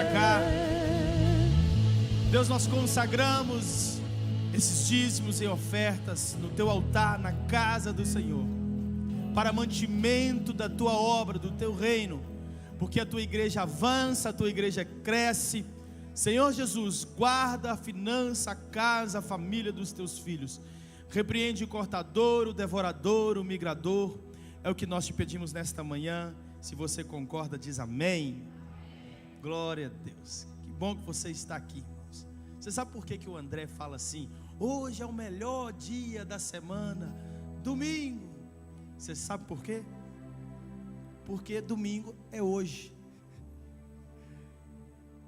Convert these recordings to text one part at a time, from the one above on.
para cá. Deus, nós consagramos esses dízimos e ofertas no teu altar, na casa do Senhor, para mantimento da tua obra, do teu reino, porque a tua igreja avança, a tua igreja cresce. Senhor Jesus, guarda a finança, a casa, a família dos teus filhos. Repreende o cortador, o devorador, o migrador. É o que nós te pedimos nesta manhã. Se você concorda, diz amém. Glória a Deus. Que bom que você está aqui, irmãos. Você sabe por que o André fala assim? Hoje é o melhor dia da semana, domingo. Você sabe por quê? Porque domingo é hoje.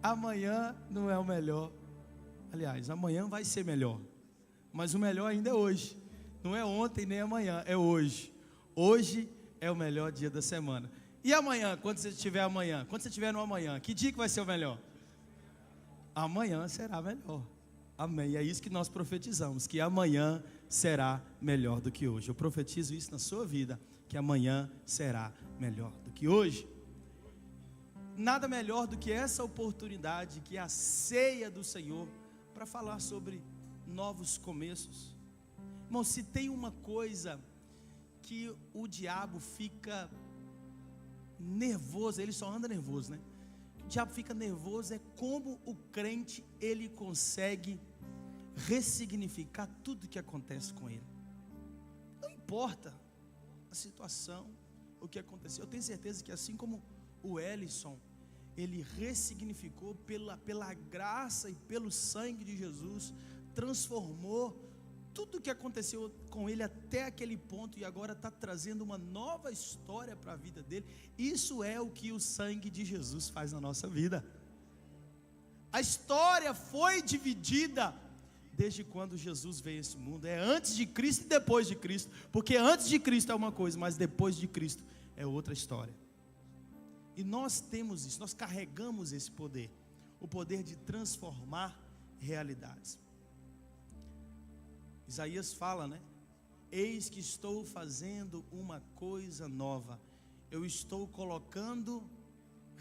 Amanhã não é o melhor. Aliás, amanhã vai ser melhor, mas o melhor ainda é hoje. Não é ontem nem amanhã, é hoje. Hoje é o melhor dia da semana. E amanhã, quando você estiver amanhã? Quando você estiver no amanhã, que dia que vai ser o melhor? Amanhã será melhor. Amém. É isso que nós profetizamos, que amanhã será melhor do que hoje. Eu profetizo isso na sua vida, que amanhã será melhor do que hoje. Nada melhor do que essa oportunidade, que é a ceia do Senhor, para falar sobre novos começos. Irmão, se tem uma coisa que o diabo fica nervoso, ele só anda nervoso, né? O diabo fica nervoso, é como o crente, ele consegue ressignificar tudo que acontece com ele. Não importa a situação, o que aconteceu. Eu tenho certeza que assim como o Ellison, ele ressignificou pela graça e pelo sangue de Jesus, transformou tudo o que aconteceu com ele até aquele ponto, e agora está trazendo uma nova história para a vida dele. Isso é o que o sangue de Jesus faz na nossa vida. A história foi dividida desde quando Jesus veio a esse mundo. É antes de Cristo e depois de Cristo, porque antes de Cristo é uma coisa, mas depois de Cristo é outra história. E nós temos isso, nós carregamos esse poder, o poder de transformar realidades. Isaías fala, né? Eis que estou fazendo uma coisa nova, eu estou colocando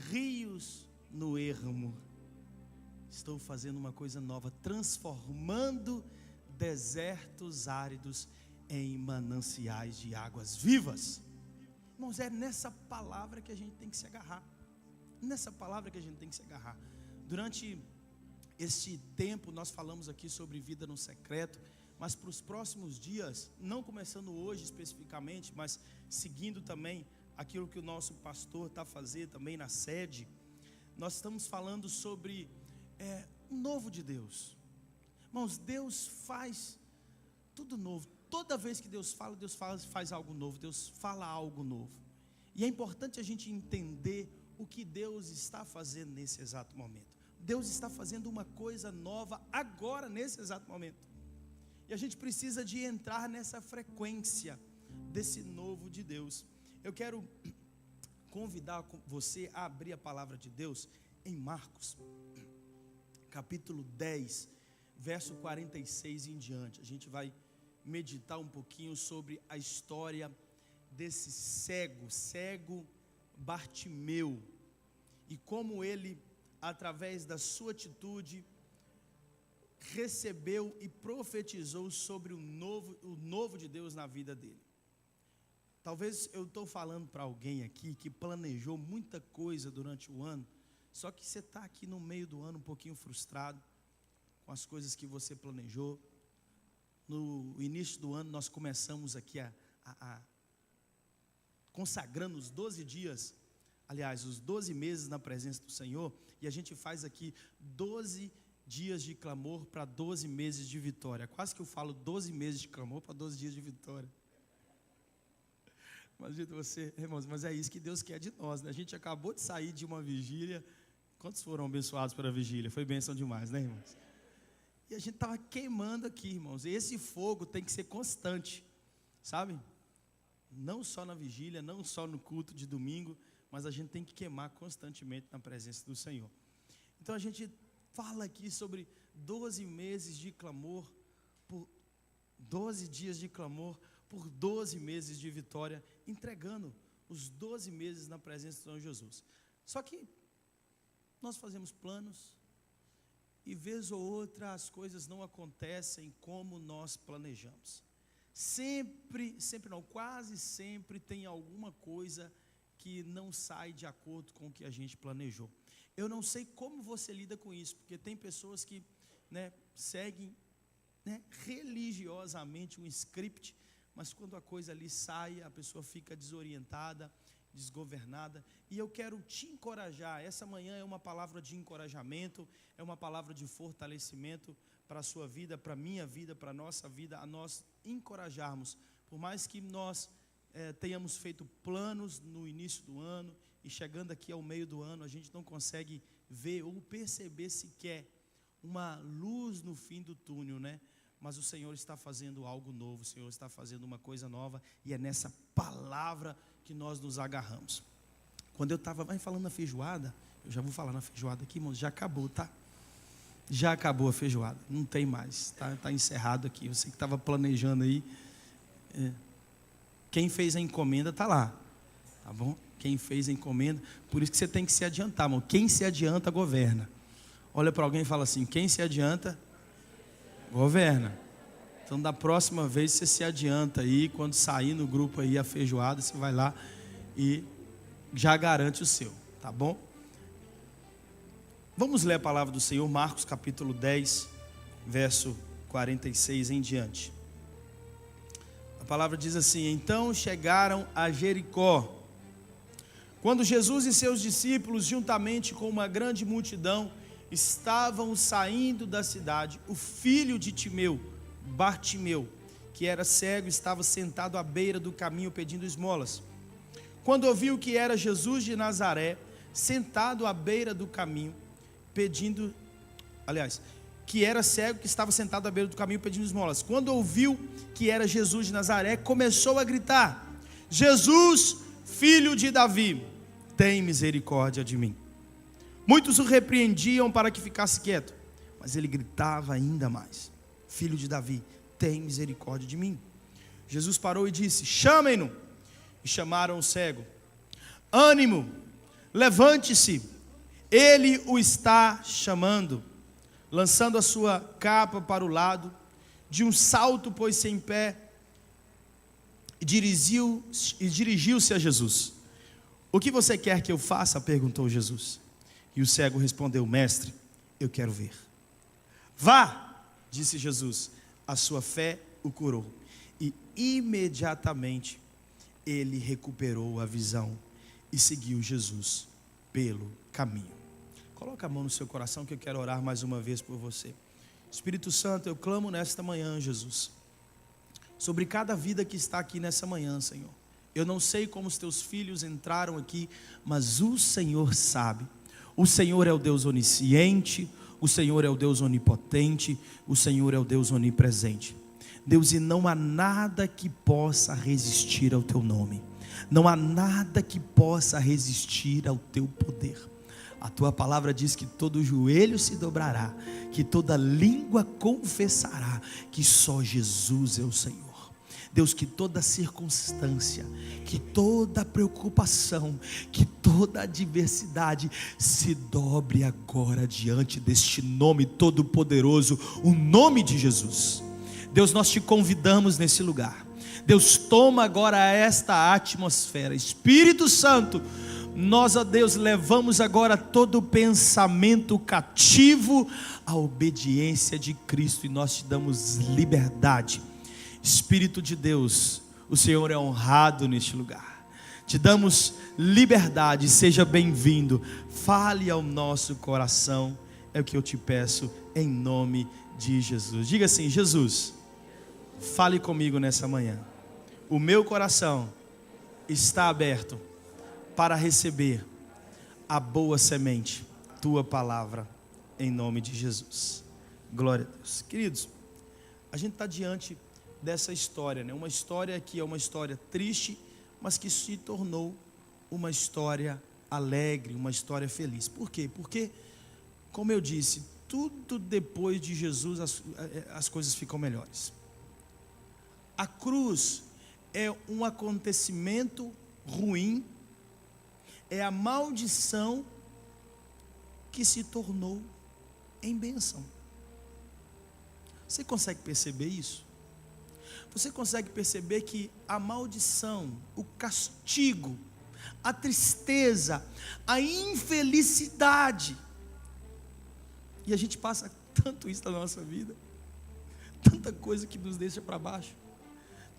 rios no ermo. Estou fazendo uma coisa nova, transformando desertos áridos em mananciais de águas vivas. Irmãos, é nessa palavra que a gente tem que se agarrar. Nessa palavra que a gente tem que se agarrar. Durante este tempo nós falamos aqui sobre vida no secreto, mas para os próximos dias, não começando hoje especificamente, mas seguindo também aquilo que o nosso pastor está fazendo também na sede, nós estamos falando sobre o novo de Deus. Irmãos, Deus faz tudo novo. Toda vez que Deus faz algo novo, Deus fala algo novo. E é importante a gente entender o que Deus está fazendo nesse exato momento. Deus está fazendo uma coisa nova agora, nesse exato momento. E a gente precisa de entrar nessa frequência desse novo de Deus. Eu quero convidar você a abrir a palavra de Deus em Marcos, capítulo 10, verso 46 em diante. A gente vai meditar um pouquinho sobre a história desse cego Bartimeu, e como ele, através da sua atitude, recebeu e profetizou sobre o novo de Deus na vida dele. Talvez eu estou falando para alguém aqui que planejou muita coisa durante o ano, só que você está aqui no meio do ano um pouquinho frustrado com as coisas que você planejou. No início do ano nós começamos aqui consagrando os 12 dias, aliás, os 12 meses na presença do Senhor, e a gente faz aqui 12 dias de clamor para 12 meses de vitória. Quase que eu falo 12 meses de clamor para 12 dias de vitória. Imagina você, irmãos, mas é isso que Deus quer de nós, né? A gente acabou de sair de uma vigília. Quantos foram abençoados pela vigília? Foi bênção demais, né, irmãos? E a gente estava queimando aqui, irmãos. E esse fogo tem que ser constante, sabe? Não só na vigília, não só no culto de domingo, mas a gente tem que queimar constantemente na presença do Senhor. Então a gente fala aqui sobre 12 meses de clamor, por 12 dias de clamor, por 12 meses de vitória, entregando os 12 meses na presença do Senhor Jesus. Só que nós fazemos planos e vez ou outra as coisas não acontecem como nós planejamos. Sempre não, quase sempre tem alguma coisa que não sai de acordo com o que a gente planejou. Eu não sei como você lida com isso, porque tem pessoas que, seguem, religiosamente um script, mas quando a coisa ali sai, a pessoa fica desorientada, desgovernada. E eu quero te encorajar. Essa manhã é uma palavra de encorajamento, é uma palavra de fortalecimento para a sua vida, para a minha vida, para a nossa vida, a nós encorajarmos. Por mais que nós tenhamos feito planos no início do ano, e chegando aqui ao meio do ano, a gente não consegue ver ou perceber sequer uma luz no fim do túnel, Mas o Senhor está fazendo algo novo, o Senhor está fazendo uma coisa nova, e é nessa palavra que nós nos agarramos. Quando eu estava falando na feijoada, eu já vou falar na feijoada aqui, irmãos, já acabou, tá? Já acabou a feijoada, não tem mais, tá encerrado aqui. Você que estava planejando aí, quem fez a encomenda está lá, tá bom? Quem fez a encomenda, por isso que você tem que se adiantar, irmão. Quem se adianta, governa. Olha para alguém e fala assim: quem se adianta, governa. Então da próxima vez você se adianta aí, quando sair no grupo aí a feijoada, você vai lá e já garante o seu, tá bom? Vamos ler a palavra do Senhor, Marcos capítulo 10, verso 46 em diante. A palavra diz assim: então chegaram a Jericó. Quando Jesus e seus discípulos, juntamente com uma grande multidão, estavam saindo da cidade, o filho de Timeu, Bartimeu, que era cego, estava sentado à beira do caminho pedindo esmolas. Quando ouviu que era Jesus de Nazaré, sentado à beira do caminho, que era cego, que estava sentado à beira do caminho pedindo esmolas. Quando ouviu que era Jesus de Nazaré, começou a gritar: Jesus, filho de Davi, tem misericórdia de mim. Muitos o repreendiam para que ficasse quieto, mas ele gritava ainda mais: filho de Davi, tem misericórdia de mim. Jesus parou e disse: chamem-no. E chamaram o cego. Ânimo, levante-se, ele o está chamando. Lançando a sua capa para o lado, de um salto pôs-se em pé e dirigiu-se a Jesus. O que você quer que eu faça? Perguntou Jesus. E o cego respondeu: mestre, eu quero ver. Vá, disse Jesus, a sua fé o curou. E imediatamente ele recuperou a visão e seguiu Jesus pelo caminho. Coloca a mão no seu coração que eu quero orar mais uma vez por você. Espírito Santo, eu clamo nesta manhã, Jesus, sobre cada vida que está aqui nessa manhã, Senhor. Eu não sei como os teus filhos entraram aqui, mas o Senhor sabe. O Senhor é o Deus onisciente, o Senhor é o Deus onipotente, o Senhor é o Deus onipresente. Deus, e não há nada que possa resistir ao teu nome, não há nada que possa resistir ao teu poder. A tua palavra diz que todo joelho se dobrará, que toda língua confessará que só Jesus é o Senhor. Deus, que toda circunstância, que toda preocupação, que toda adversidade se dobre agora diante deste nome todo poderoso, o nome de Jesus. Deus, nós te convidamos nesse lugar. Deus, toma agora esta atmosfera. Espírito Santo, nós, ó Deus, levamos agora todo pensamento cativo à obediência de Cristo e nós te damos liberdade. Espírito de Deus, o Senhor é honrado neste lugar. Te damos liberdade, seja bem-vindo. Fale ao nosso coração, é o que eu te peço em nome de Jesus. Diga assim: Jesus, fale comigo nessa manhã. O meu coração está aberto para receber a boa semente, tua palavra, em nome de Jesus. Glória a Deus. Queridos, a gente está diante dessa história, uma história que é uma história triste, mas que se tornou uma história alegre, uma história feliz. Por quê? Porque, como eu disse, tudo depois de Jesus as coisas ficam melhores. A cruz é um acontecimento ruim, é a maldição que se tornou em bênção. Você consegue perceber isso? Você consegue perceber que a maldição, o castigo, a tristeza, a infelicidade, e a gente passa tanto isso na nossa vida, tanta coisa que nos deixa para baixo,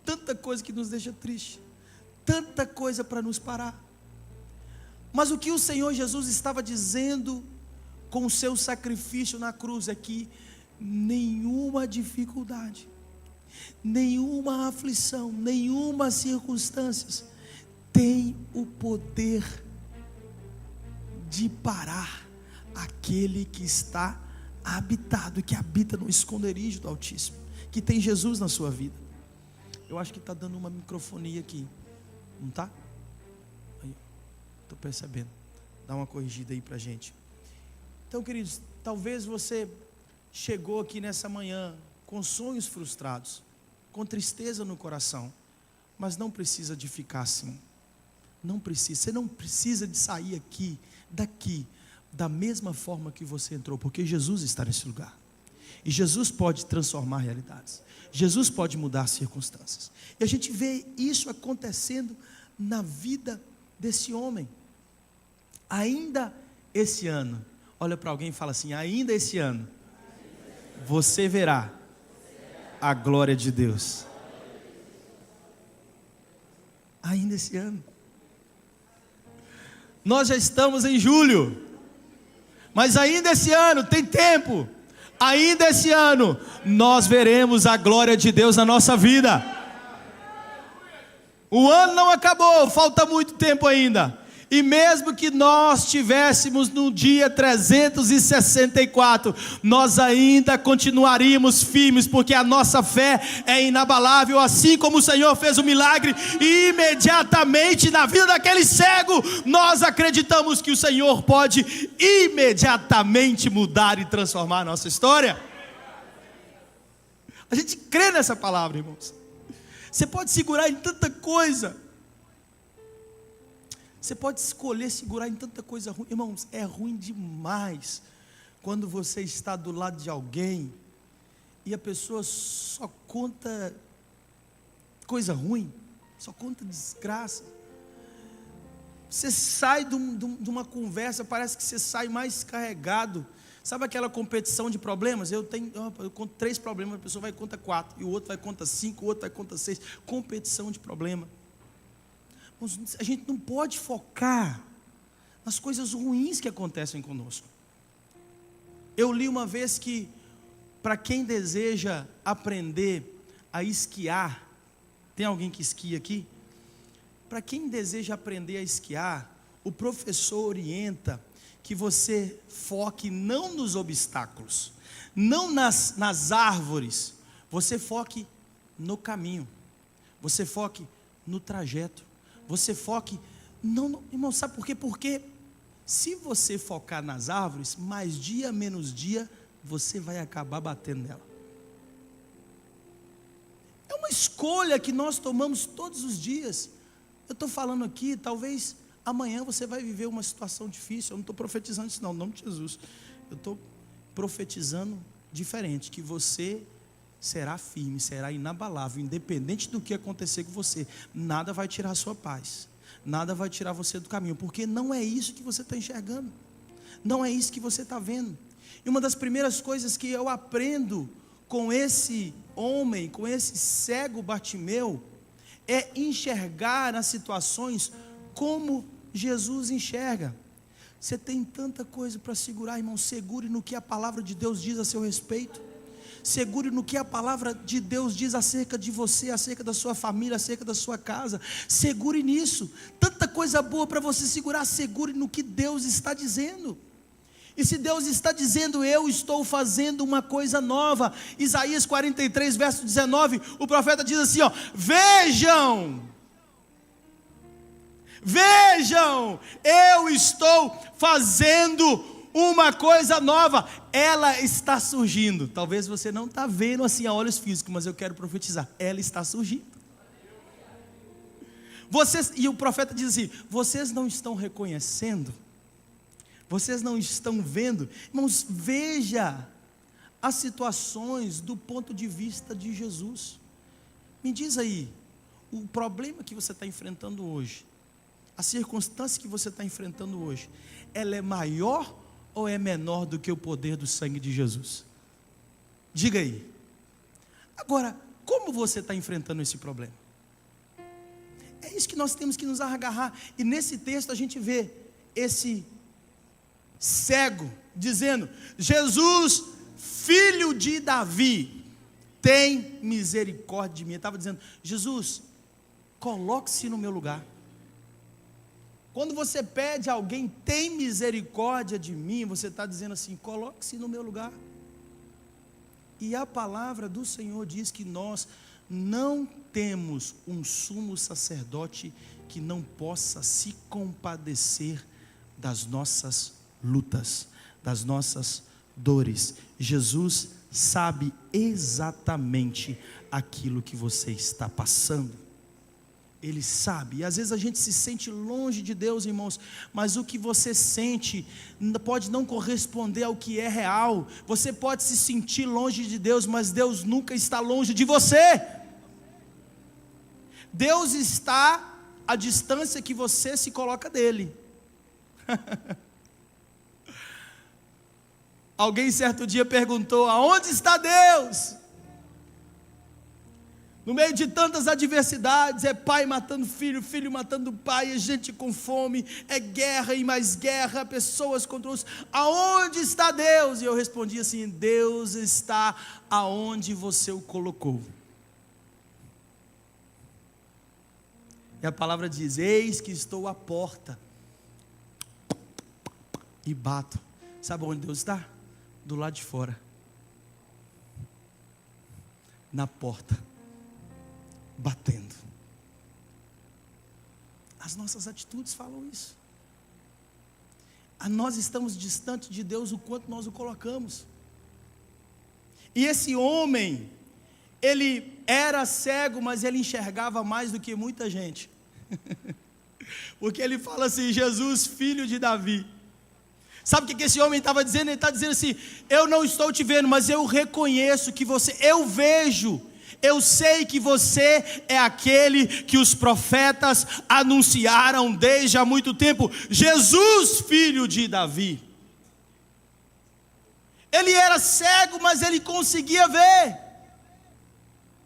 tanta coisa que nos deixa triste, tanta coisa para nos parar. Mas o que o Senhor Jesus estava dizendo com o seu sacrifício na cruz é que nenhuma dificuldade, nenhuma aflição, nenhuma circunstância tem o poder de parar aquele que está habitado, que habita no esconderijo do Altíssimo, que tem Jesus na sua vida. Eu acho que está dando uma microfonia aqui, não está? Estou percebendo. Dá uma corrigida aí para a gente. Então, queridos, talvez você chegou aqui nessa manhã com sonhos frustrados, com tristeza no coração, mas não precisa de ficar assim. Não precisa, você não precisa de sair daqui, da mesma forma que você entrou, porque Jesus está nesse lugar. E Jesus pode transformar realidades. Jesus pode mudar circunstâncias. E a gente vê isso acontecendo na vida desse homem. Ainda esse ano, olha para alguém e fala assim: ainda esse ano, você verá a glória de Deus. Ainda esse ano. Nós já estamos em julho, mas ainda esse ano tem tempo. Ainda esse ano nós veremos a glória de Deus na nossa vida. O ano não acabou, falta muito tempo ainda. E mesmo que nós estivéssemos no dia 364, nós ainda continuaríamos firmes, porque a nossa fé é inabalável, assim como o Senhor fez o milagre, e imediatamente na vida daquele cego, nós acreditamos que o Senhor pode imediatamente mudar e transformar a nossa história. A gente crê nessa palavra, irmãos. Você pode segurar em tanta coisa. Você pode escolher segurar em tanta coisa ruim. Irmãos, é ruim demais quando você está do lado de alguém e a pessoa só conta coisa ruim, só conta desgraça. Você sai de uma conversa, parece que você sai mais carregado. Sabe aquela competição de problemas? Eu conto 3 problemas, a pessoa vai e conta 4, e o outro vai e conta 5, o outro vai e conta 6. Competição de problema. A gente não pode focar nas coisas ruins que acontecem conosco. Eu li uma vez que, para quem deseja aprender a esquiar, tem alguém que esquia aqui? Para quem deseja aprender a esquiar, o professor orienta que você foque não nos obstáculos, não nas árvores, você foque no caminho, você foque no trajeto. Você foque, não, irmão, sabe por quê? Porque se você focar nas árvores, mais dia menos dia, você vai acabar batendo nela. É uma escolha que nós tomamos todos os dias. Eu estou falando aqui, talvez amanhã você vai viver uma situação difícil. Eu não estou profetizando isso não, em nome de Jesus. Eu estou profetizando diferente, que você será firme, será inabalável, independente do que acontecer com você. Nada vai tirar a sua paz, nada vai tirar você do caminho, porque não é isso que você está enxergando, não é isso que você está vendo. E uma das primeiras coisas que eu aprendo com esse homem, com esse cego Bartimeu, é enxergar as situações como Jesus enxerga. Você tem tanta coisa para segurar, irmão. Segure no que a palavra de Deus diz a seu respeito. Segure no que a palavra de Deus diz acerca de você, acerca da sua família, acerca da sua casa. Segure nisso. Tanta coisa boa para você segurar. Segure no que Deus está dizendo. E se Deus está dizendo: eu estou fazendo uma coisa nova, Isaías 43 verso 19, o profeta diz assim, vejam, eu estou fazendo uma coisa nova, ela está surgindo. Talvez você não está vendo assim a olhos físicos, mas eu quero profetizar, ela está surgindo. E o profeta diz assim: vocês não estão reconhecendo, Vocês não estão vendo? Irmãos, veja as situações do ponto de vista de Jesus. Me diz aí, o problema que você está enfrentando hoje, a circunstância que você está enfrentando hoje, ela é maior ou é menor do que o poder do sangue de Jesus? Diga aí. Agora, como você está enfrentando esse problema? É isso que nós temos que nos agarrar. E nesse texto a gente vê esse cego dizendo: Jesus, filho de Davi, tem misericórdia de mim. Ele estava dizendo: Jesus, coloque-se no meu lugar. Quando você pede a alguém, tem misericórdia de mim, você está dizendo assim: coloque-se no meu lugar. E a palavra do Senhor diz que nós não temos um sumo sacerdote que não possa se compadecer das nossas lutas, das nossas dores. Jesus sabe exatamente aquilo que você está passando. Ele sabe, e às vezes a gente se sente longe de Deus, irmãos, mas o que você sente pode não corresponder ao que é real. Você pode se sentir longe de Deus, mas Deus nunca está longe de você. Deus está à distância que você se coloca dele. Alguém certo dia perguntou: aonde está Deus? No meio de tantas adversidades, é pai matando filho, filho matando pai, é gente com fome, é guerra e mais guerra, pessoas contra os... Aonde está Deus? E eu respondi assim: Deus está aonde você o colocou. E a palavra diz: eis que estou à porta e bato. Sabe onde Deus está? Do lado de fora, na porta, batendo. As nossas atitudes falam isso. Nós estamos distantes de Deus o quanto nós o colocamos. E esse homem, ele era cego, mas ele enxergava mais do que muita gente. Porque ele fala assim: Jesus, filho de Davi. Sabe o que esse homem estava dizendo? Ele está dizendo assim: eu não estou te vendo, mas eu reconheço que você, eu vejo, eu sei que você é aquele que os profetas anunciaram desde há muito tempo, Jesus, filho de Davi. Ele era cego, mas ele conseguia ver.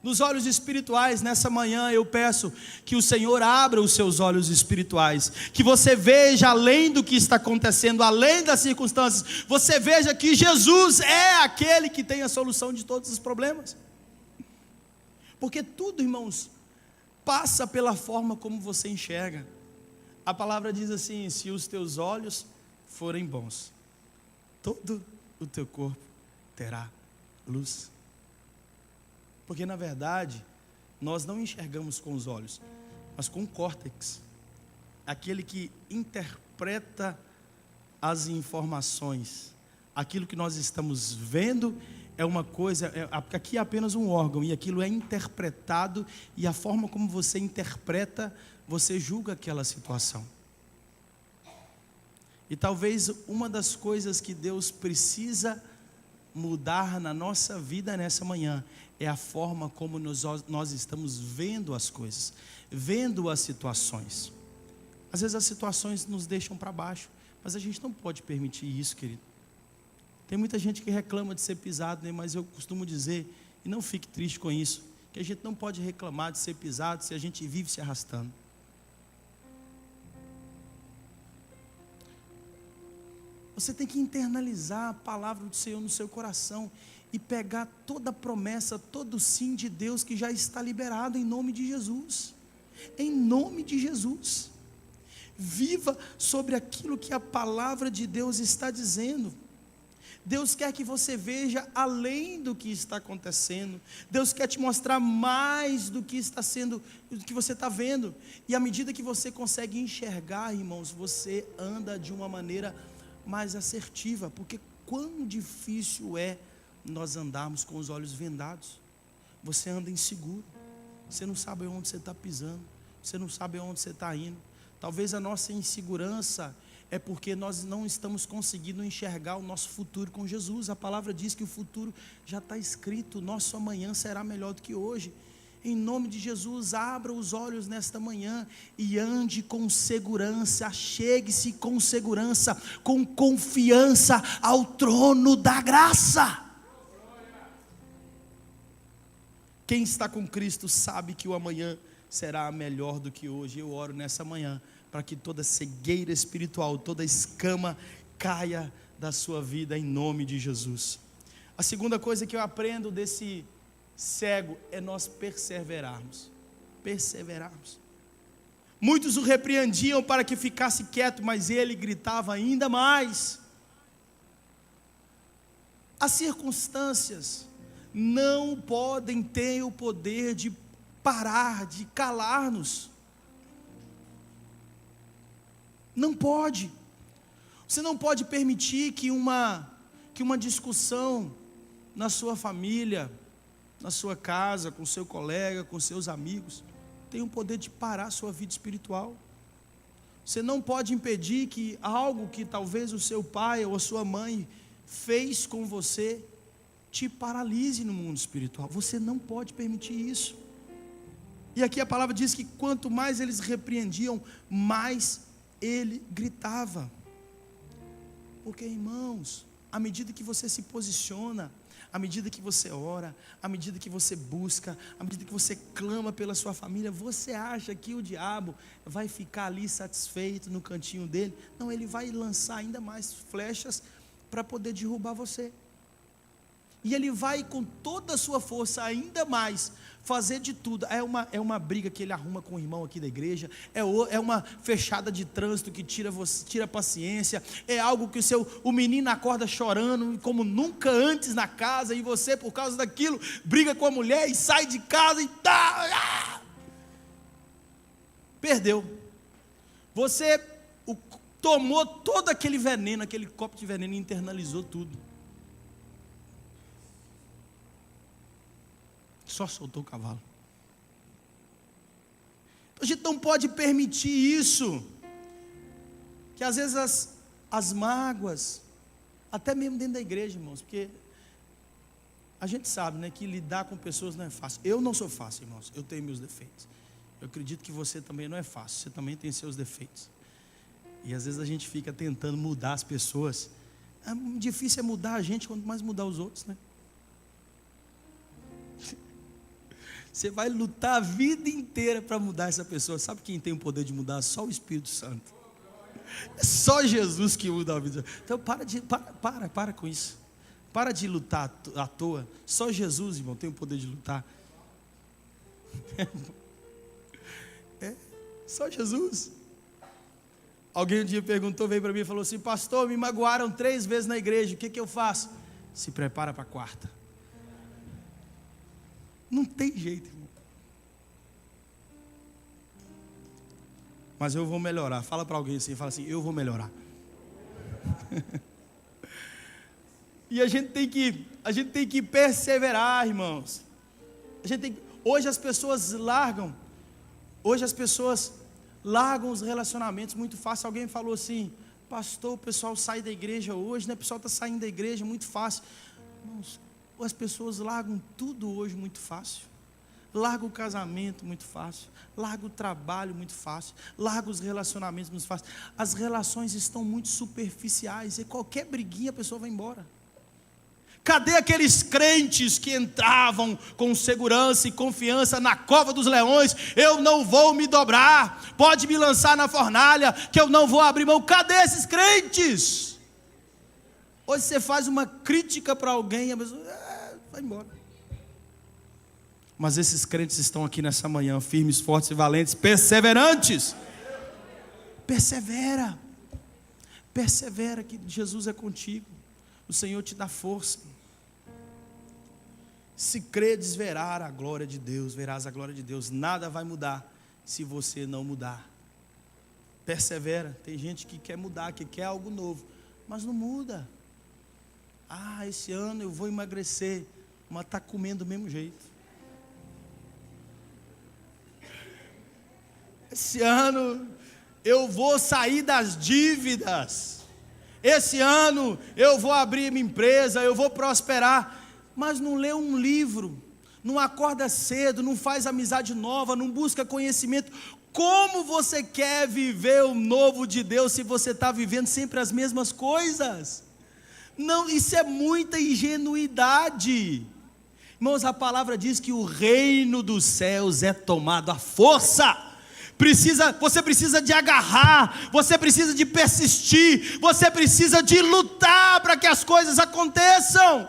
Nos olhos espirituais, nessa manhã eu peço que o Senhor abra os seus olhos espirituais, que você veja além do que está acontecendo, além das circunstâncias, você veja que Jesus é aquele que tem a solução de todos os problemas. Porque tudo, irmãos, passa pela forma como você enxerga. A palavra diz assim: se os teus olhos forem bons, todo o teu corpo terá luz. Porque na verdade, nós não enxergamos com os olhos, mas com o córtex, aquele que interpreta as informações. Aquilo que nós estamos vendo é uma coisa, aqui é apenas um órgão, e aquilo é interpretado, e a forma como você interpreta, você julga aquela situação. E talvez uma das coisas que Deus precisa mudar na nossa vida nessa manhã é a forma como nós estamos vendo as coisas, vendo as situações. Às vezes as situações nos deixam para baixo, mas a gente não pode permitir isso, querido. Tem muita gente que reclama de ser pisado, né? Mas eu costumo dizer, e não fique triste com isso, que a gente não pode reclamar de ser pisado se a gente vive se arrastando. Você tem que internalizar a palavra do Senhor no seu coração e pegar toda a promessa, todo o sim de Deus que já está liberado em nome de Jesus. Em nome de Jesus. Viva sobre aquilo que a palavra de Deus está dizendo. Deus quer que você veja além do que está acontecendo. Deus quer te mostrar mais do que está sendo, do que você está vendo. E à medida que você consegue enxergar, irmãos, você anda de uma maneira mais assertiva. Porque quão difícil é nós andarmos com os olhos vendados. Você anda inseguro. Você não sabe onde você está pisando. Você não sabe onde você está indo. Talvez a nossa insegurança é porque nós não estamos conseguindo enxergar o nosso futuro com Jesus. A palavra diz que o futuro já está escrito, o nosso amanhã será melhor do que hoje. Em nome de Jesus, abra os olhos nesta manhã e ande com segurança, chegue-se com segurança, com confiança ao trono da graça. Quem está com Cristo sabe que o amanhã será melhor do que hoje. Eu oro nessa manhã para que toda cegueira espiritual, toda escama caia da sua vida em nome de Jesus. A segunda coisa que eu aprendo desse cego é nós perseverarmos. Muitos o repreendiam para que ficasse quieto, mas ele gritava ainda mais. As circunstâncias não podem ter o poder de parar, de calar-nos. Não pode. Você não pode permitir que uma discussão na sua família, na sua casa, com seu colega, com seus amigos, tenha o poder de parar a sua vida espiritual. Você não pode impedir que algo que talvez o seu pai ou a sua mãe fez com você te paralise no mundo espiritual. Você não pode permitir isso. E aqui a palavra diz que quanto mais eles repreendiam, mais ele gritava. Porque, irmãos, à medida que você se posiciona, à medida que você ora, à medida que você busca, à medida que você clama pela sua família, você acha que o diabo vai ficar ali satisfeito no cantinho dele? Não, ele vai lançar ainda mais flechas para poder derrubar você. E ele vai com toda a sua força ainda mais fazer de tudo. É uma briga que ele arruma com o irmão aqui da igreja, é uma fechada de trânsito que tira a paciência, é algo que o menino acorda chorando como nunca antes na casa, e você por causa daquilo briga com a mulher e sai de casa e perdeu. Você tomou todo aquele veneno, aquele copo de veneno, e internalizou tudo. Só soltou o cavalo. A gente não pode permitir isso. Que às vezes as mágoas, até mesmo dentro da igreja, irmãos, porque a gente sabe, né, que lidar com pessoas não é fácil. Eu não sou fácil, irmãos, eu tenho meus defeitos. Eu acredito que você também não é fácil, você também tem seus defeitos. E às vezes a gente fica tentando mudar as pessoas. Difícil é mudar a gente, quanto mais mudar os outros, né? Você vai lutar a vida inteira para mudar essa pessoa. Sabe quem tem o poder de mudar? Só o Espírito Santo. É só Jesus que muda a vida. Então para com isso. Para de lutar à toa. Só Jesus, irmão, tem o poder de lutar. Só Jesus. Alguém um dia perguntou, veio para mim e falou assim: pastor, me magoaram 3 vezes na igreja, o que eu faço? Se prepara para a 4ª. Não tem jeito, irmão. Mas eu vou melhorar. Fala para alguém assim, fala assim: eu vou melhorar. E a gente tem que perseverar, irmãos. Hoje as pessoas largam os relacionamentos muito fácil. Alguém falou assim: pastor, o pessoal sai da igreja hoje, né? O pessoal está saindo da igreja muito fácil. Irmãos, as pessoas largam tudo hoje muito fácil. Larga o casamento muito fácil, larga o trabalho muito fácil, larga os relacionamentos muito fácil. As relações estão muito superficiais, e qualquer briguinha a pessoa vai embora. Cadê aqueles crentes que entravam com segurança e confiança na cova dos leões? Eu não vou me dobrar, pode me lançar na fornalha, que eu não vou abrir mão. Cadê esses crentes? Hoje você faz uma crítica para alguém e a pessoa vai embora. Mas esses crentes estão aqui nessa manhã, firmes, fortes e valentes, perseverantes. Persevera que Jesus é contigo. O Senhor te dá força. Se credes, verás a glória de Deus. Nada vai mudar se você não mudar. Persevera. Tem gente que quer mudar, que quer algo novo, mas não muda. Esse ano eu vou emagrecer, mas está comendo do mesmo jeito. Esse ano eu vou sair das dívidas, esse ano eu vou abrir minha empresa, eu vou prosperar, mas não lê um livro, não acorda cedo, não faz amizade nova, não busca conhecimento. Como você quer viver o novo de Deus se você está vivendo sempre as mesmas coisas? Não, isso é muita ingenuidade. Irmãos, a palavra diz que o reino dos céus é tomado à força. Você precisa de agarrar, você precisa de persistir, você precisa de lutar para que as coisas aconteçam.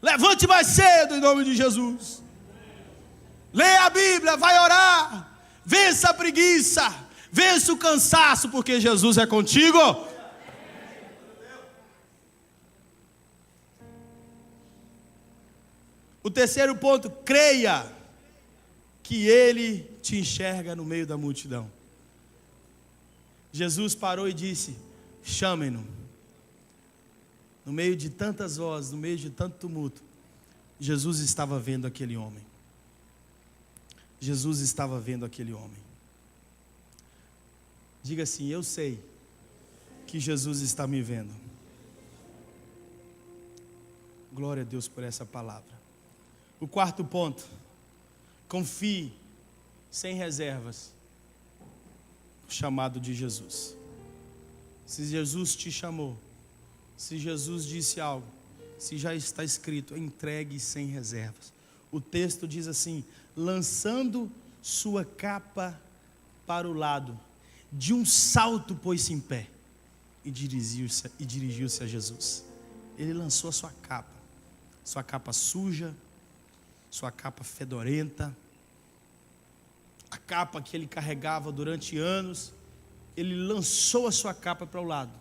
Levante mais cedo em nome de Jesus. Leia a Bíblia, vai orar, vença a preguiça, vença o cansaço, porque Jesus é contigo. O terceiro ponto, creia que Ele te enxerga no meio da multidão. Jesus parou e disse: chamem-no. No meio de tantas vozes, no meio de tanto tumulto, Jesus estava vendo aquele homem. Jesus estava vendo aquele homem. Diga assim: eu sei que Jesus está me vendo. Glória a Deus por essa palavra. O quarto ponto, confie sem reservas no chamado de Jesus. Se Jesus te chamou, se Jesus disse algo, se já está escrito, entregue sem reservas. O texto diz assim: lançando sua capa para o lado, de um salto pôs-se em pé e dirigiu-se a Jesus. Ele lançou a sua capa suja, sua capa fedorenta, a capa que ele carregava durante anos. Ele lançou a sua capa para o lado,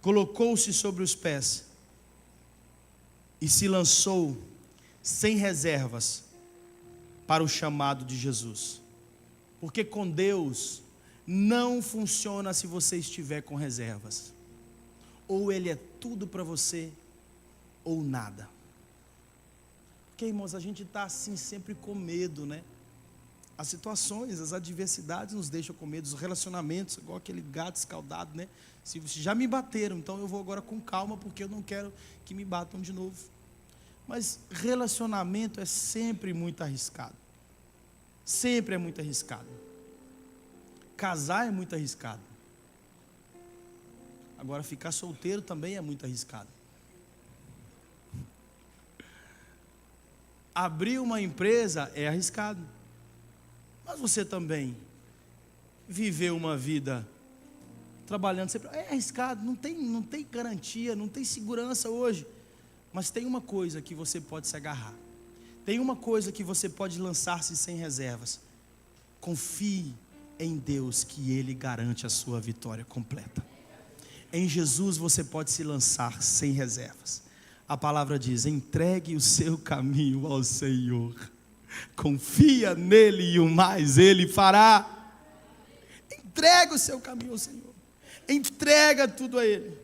colocou-se sobre os pés e se lançou sem reservas para o chamado de Jesus. Porque com Deus não funciona se você estiver com reservas. Ou Ele é tudo para você, ou nada. Porque, irmãos, a gente está assim sempre com medo, né? As situações, as adversidades nos deixam com medo. Os relacionamentos, igual aquele gato escaldado, né? Se já me bateram, então eu vou agora com calma, porque eu não quero que me batam de novo. Mas relacionamento é sempre muito arriscado. Sempre é muito arriscado. Casar é muito arriscado. Agora ficar solteiro também é muito arriscado. Abrir uma empresa é arriscado. Mas você também viver uma vida trabalhando sempre é arriscado, não tem garantia, não tem segurança hoje. Mas tem uma coisa que você pode se agarrar. Tem uma coisa que você pode lançar-se sem reservas. Confie em Deus, que Ele garante a sua vitória completa. Em Jesus você pode se lançar sem reservas. A palavra diz: entregue o seu caminho ao Senhor, confia nele e o mais Ele fará. Entrega o seu caminho ao Senhor, entrega tudo a Ele.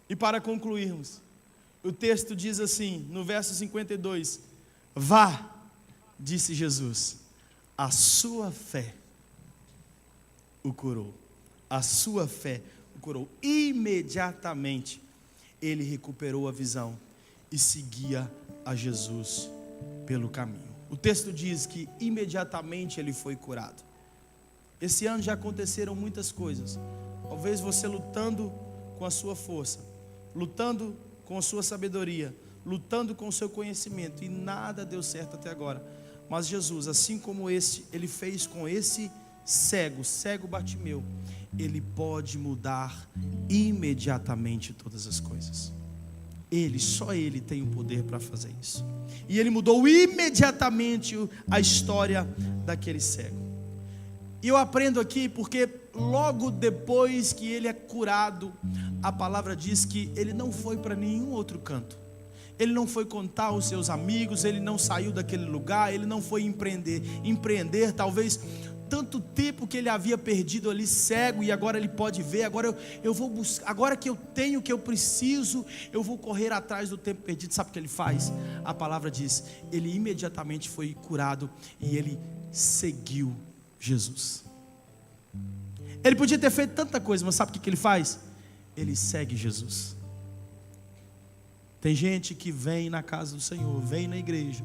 E para concluirmos, o texto diz assim, no verso 52, vá, disse Jesus, a sua fé o curou. A sua fé o curou. Imediatamente ele recuperou a visão e seguia a Jesus pelo caminho. O texto diz que imediatamente ele foi curado. Esse ano já aconteceram muitas coisas. Talvez você lutando com a sua força, lutando com a sua sabedoria, lutando com o seu conhecimento, e nada deu certo até agora. Mas Jesus, assim como ele fez com esse cego Bartimeu, Ele pode mudar imediatamente todas as coisas. Só Ele tem o poder para fazer isso. E Ele mudou imediatamente a história daquele cego. E eu aprendo aqui porque logo depois que ele é curado, a palavra diz que ele não foi para nenhum outro canto. Ele não foi contar aos seus amigos, ele não saiu daquele lugar, ele não foi empreender talvez tanto tempo que ele havia perdido ali cego, e agora ele pode ver. Agora eu vou buscar, agora que eu tenho o que eu preciso, eu vou correr atrás do tempo perdido. Sabe o que ele faz? A palavra diz, ele imediatamente foi curado e ele seguiu Jesus. Ele podia ter feito tanta coisa, mas sabe o que ele faz? Ele segue Jesus. Tem gente que vem na casa do Senhor, vem na igreja,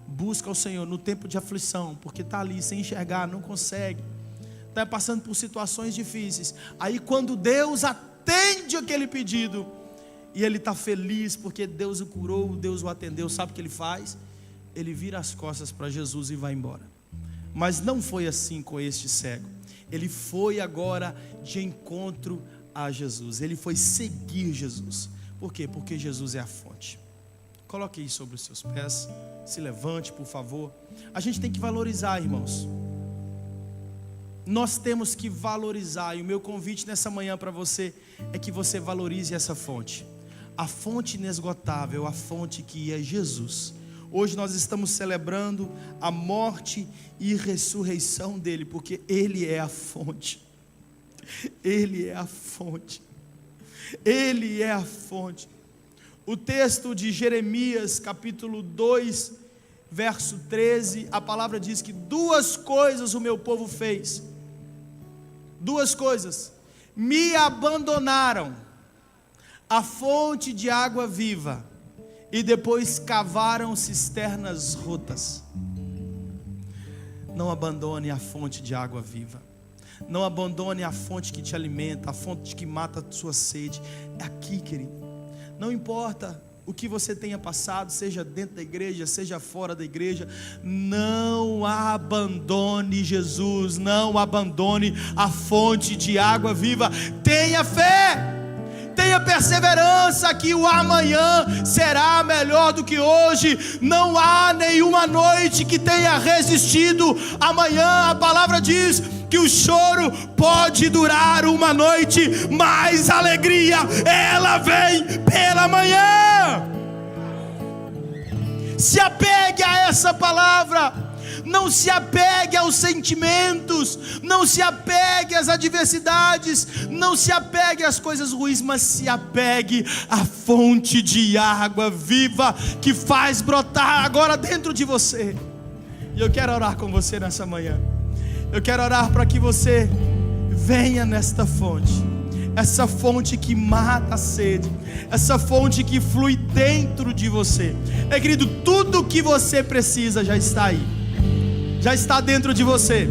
busca o Senhor no tempo de aflição, porque está ali sem enxergar, não consegue, está passando por situações difíceis. Aí quando Deus atende aquele pedido, e ele está feliz porque Deus o curou, Deus o atendeu, sabe o que ele faz? Ele vira as costas para Jesus e vai embora. Mas não foi assim com este cego. Ele foi agora de encontro a Jesus, ele foi seguir Jesus. Por quê? Porque Jesus é a fonte. Coloque aí sobre os seus pés, se levante, por favor. A gente tem que valorizar, irmãos. Nós temos que valorizar, e o meu convite nessa manhã para você é que você valorize essa fonte. A fonte inesgotável, a fonte que é Jesus. Hoje nós estamos celebrando a morte e ressurreição dele, porque ele é a fonte. Ele é a fonte. Ele é a fonte. O texto de Jeremias, capítulo 2, verso 13, a palavra diz que 2 coisas o meu povo fez. 2 coisas. Me abandonaram a fonte de água viva, e depois cavaram cisternas rotas. Não abandone a fonte de água viva. Não abandone a fonte que te alimenta, a fonte que mata a sua sede. É aqui, querido. Não importa o que você tenha passado, seja dentro da igreja, seja fora da igreja, não abandone Jesus, não abandone a fonte de água viva. Tenha fé, tenha perseverança, que o amanhã será melhor do que hoje. Não há nenhuma noite que tenha resistido amanhã. A palavra diz que o choro pode durar uma noite, mas a alegria, ela vem pela manhã. Se apegue a essa palavra. Não se apegue aos sentimentos, não se apegue às adversidades, não se apegue às coisas ruins, mas se apegue à fonte de água viva que faz brotar agora dentro de você. E eu quero orar com você nessa manhã. Eu quero orar para que você venha nesta fonte, essa fonte que mata a sede, essa fonte que flui dentro de você. Querido, tudo que você precisa já está aí, já está dentro de você.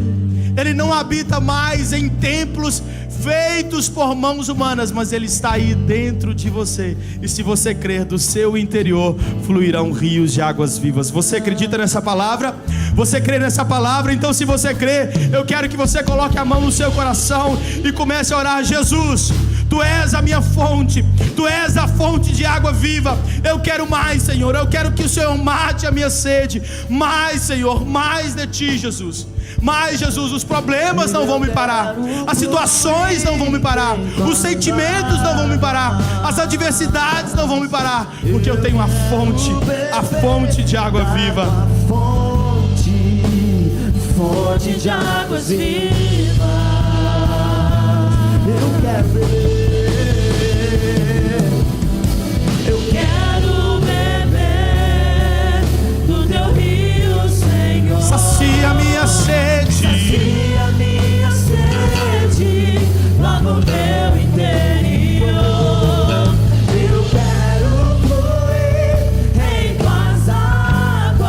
Ele não habita mais em templos feitos por mãos humanas, mas ele está aí dentro de você. E se você crer, do seu interior fluirão rios de águas vivas. Você acredita nessa palavra? Você crê nessa palavra? Então, se você crê, eu quero que você coloque a mão no seu coração e comece a orar. Jesus, Tu és a minha fonte, Tu és a fonte de água viva. Eu quero mais, Senhor. Eu quero que o Senhor mate a minha sede. Mais, Senhor, mais de Ti, Jesus. Mas, Jesus, os problemas não vão me parar, as situações não vão me parar, os sentimentos não vão me parar, as adversidades não vão me parar, porque eu tenho a fonte de água viva. Fonte de águas vivas. Eu quero beber do Teu rio, Senhor. Sacia minha sede, sacia minha sede, lava o meu interior. Eu quero fluir em Tuas águas.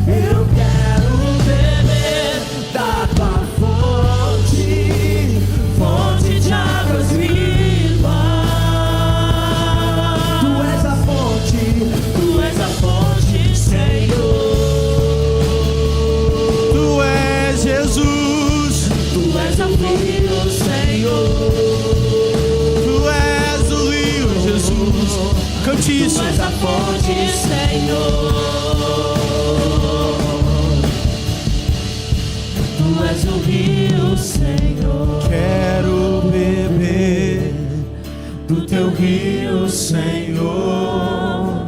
Eu quero beber da Tua fonte, fonte de águas vivas. Tu és a fonte, Senhor. Jesus, Tu és o rio, Senhor. Tu és o rio, Jesus. Cante isso. Tu és a fonte, Senhor. Tu és o rio, Senhor. Quero beber Do Teu rio, Senhor.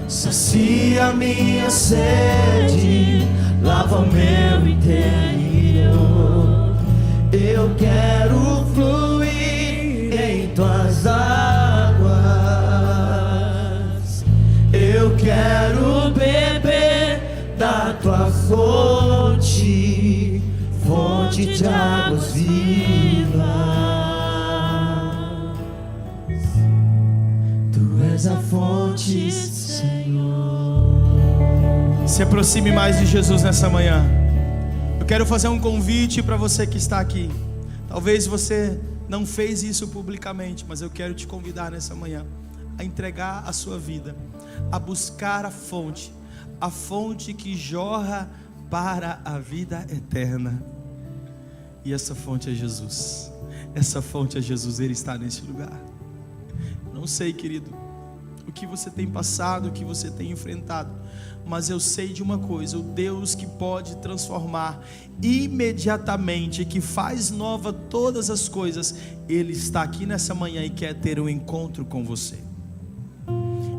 Sacia minha sede, lava o meu interior. Eu quero fluir em Tuas águas. Eu quero beber da Tua fonte, fonte de água. Tu és a fonte, Senhor. Se aproxime mais de Jesus nessa manhã. Eu quero fazer um convite para você que está aqui. Talvez você não fez isso publicamente, mas eu quero te convidar nessa manhã a entregar a sua vida, a buscar a fonte que jorra para a vida eterna. E essa fonte é Jesus. Essa fonte é Jesus, Ele está nesse lugar. Não sei, querido, o que você tem passado, o que você tem enfrentado, mas eu sei de uma coisa: o Deus que pode transformar imediatamente, que faz nova todas as coisas, Ele está aqui nessa manhã e quer ter um encontro com você.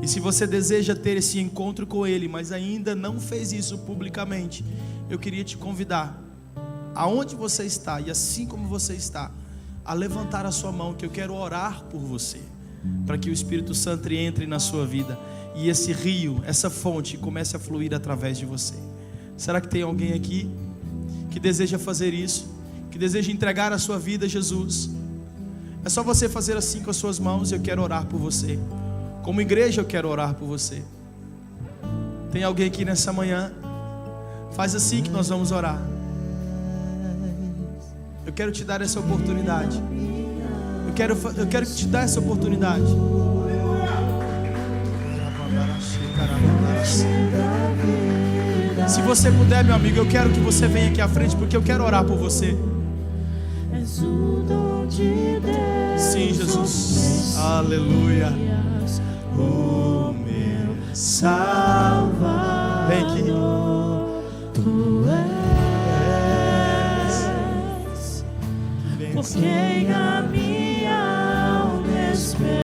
E se você deseja ter esse encontro com Ele, mas ainda não fez isso publicamente, eu queria te convidar, aonde você está e assim como você está, a levantar a sua mão, que eu quero orar por você, para que o Espírito Santo entre na sua vida e esse rio, essa fonte comece a fluir através de você. Será que tem alguém aqui que deseja fazer isso, que deseja entregar a sua vida a Jesus? É só você fazer assim com as suas mãos. Eu quero orar por você. Como igreja eu quero orar por você. Tem alguém aqui nessa manhã? Faz assim que nós vamos orar. Eu quero te dar essa oportunidade. Eu quero te dar essa oportunidade. Se você puder, meu amigo, eu quero que você venha aqui à frente, porque eu quero orar por você. Sim, Jesus. Aleluia. O meu Salvador. Vem aqui. Tu és. Porque